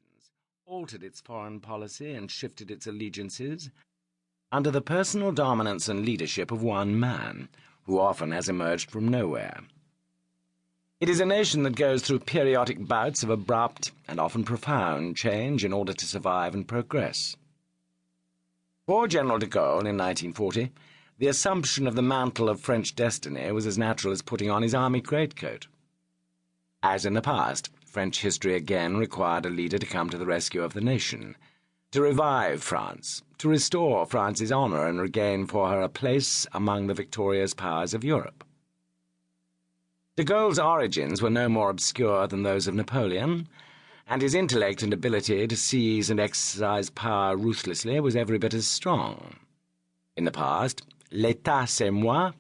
nations, altered its foreign policy and shifted its allegiances under the personal dominance and leadership of one man, who often has emerged from nowhere. It is a nation that goes through periodic bouts of abrupt and often profound change in order to survive and progress. For General de Gaulle in 1940, the assumption of the mantle of French destiny was as natural as putting on his army greatcoat. As in the past, French history again required a leader to come to the rescue of the nation, to revive France, to restore France's honour and regain for her a place among the victorious powers of Europe. De Gaulle's origins were no more obscure than those of Napoleon, and his intellect and ability to seize and exercise power ruthlessly was every bit as strong. In the past, «L'État c'est moi»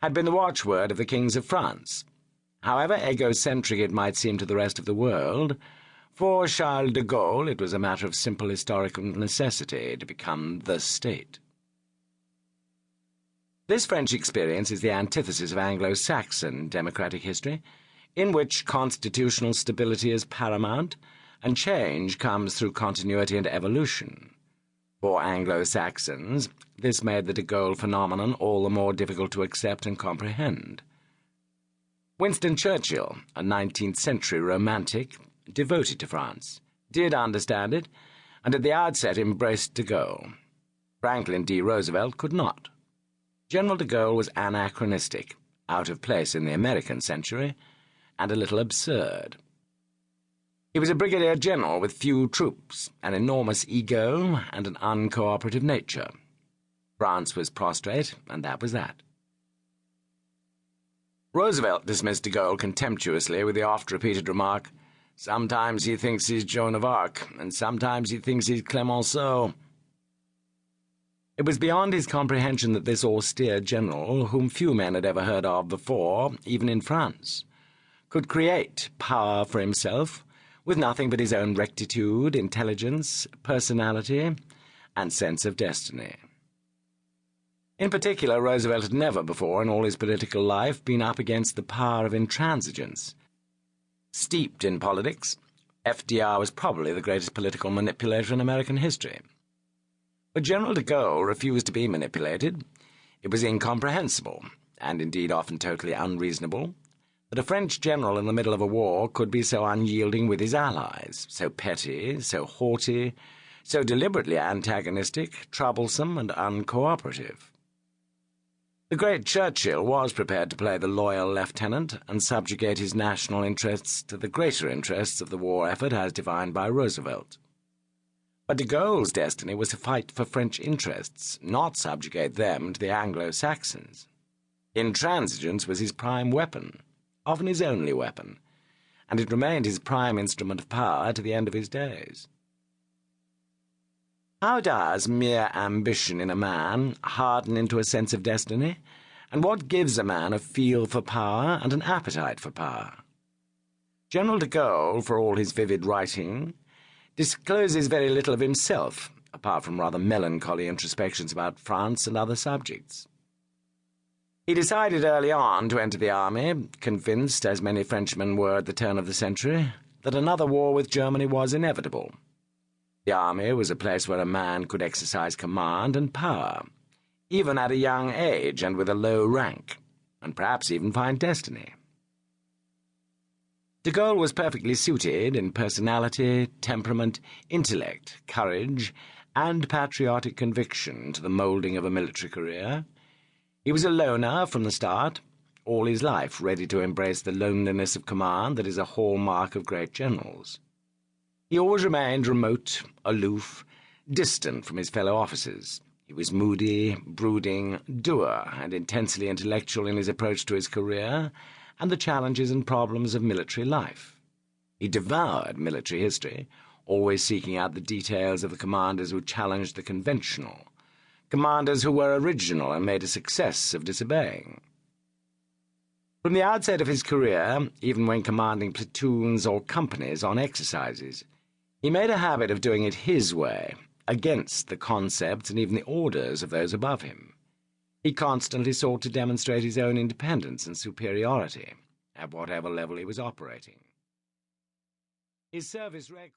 had been the watchword of the kings of France. However egocentric it might seem to the rest of the world, for Charles de Gaulle it was a matter of simple historical necessity to become the state. This French experience is the antithesis of Anglo-Saxon democratic history, in which constitutional stability is paramount, and change comes through continuity and evolution. For Anglo-Saxons, this made the de Gaulle phenomenon all the more difficult to accept and comprehend. Winston Churchill, a 19th-century romantic, devoted to France, did understand it, and at the outset embraced de Gaulle. Franklin D. Roosevelt could not. General de Gaulle was anachronistic, out of place in the American century, and a little absurd. He was a brigadier general with few troops, an enormous ego, and an uncooperative nature. France was prostrate, and that was that. Roosevelt dismissed de Gaulle contemptuously with the oft-repeated remark, "Sometimes he thinks he's Joan of Arc, and sometimes he thinks he's Clemenceau." It was beyond his comprehension that this austere general, whom few men had ever heard of before, even in France, could create power for himself with nothing but his own rectitude, intelligence, personality, and sense of destiny. In particular, Roosevelt had never before in all his political life been up against the power of intransigence. Steeped in politics, FDR was probably the greatest political manipulator in American history. But General de Gaulle refused to be manipulated. It was incomprehensible, and indeed often totally unreasonable, that a French general in the middle of a war could be so unyielding with his allies, so petty, so haughty, so deliberately antagonistic, troublesome, and uncooperative. The great Churchill was prepared to play the loyal lieutenant and subjugate his national interests to the greater interests of the war effort as defined by Roosevelt. But de Gaulle's destiny was to fight for French interests, not subjugate them to the Anglo-Saxons. Intransigence was his prime weapon, often his only weapon, and it remained his prime instrument of power to the end of his days. How does mere ambition in a man harden into a sense of destiny, and what gives a man a feel for power and an appetite for power? General de Gaulle, for all his vivid writing, discloses very little of himself, apart from rather melancholy introspections about France and other subjects. He decided early on to enter the army, convinced, as many Frenchmen were at the turn of the century, that another war with Germany was inevitable. The army was a place where a man could exercise command and power, even at a young age and with a low rank, and perhaps even find destiny. De Gaulle was perfectly suited in personality, temperament, intellect, courage, and patriotic conviction to the moulding of a military career. He was a loner from the start, all his life ready to embrace the loneliness of command that is a hallmark of great generals. He always remained remote, aloof, distant from his fellow officers. He was moody, brooding, dour, and intensely intellectual in his approach to his career and the challenges and problems of military life. He devoured military history, always seeking out the details of the commanders who challenged the conventional, commanders who were original and made a success of disobeying. From the outset of his career, even when commanding platoons or companies on exercises, he made a habit of doing it his way, against the concepts and even the orders of those above him. He constantly sought to demonstrate his own independence and superiority, at whatever level he was operating. His service record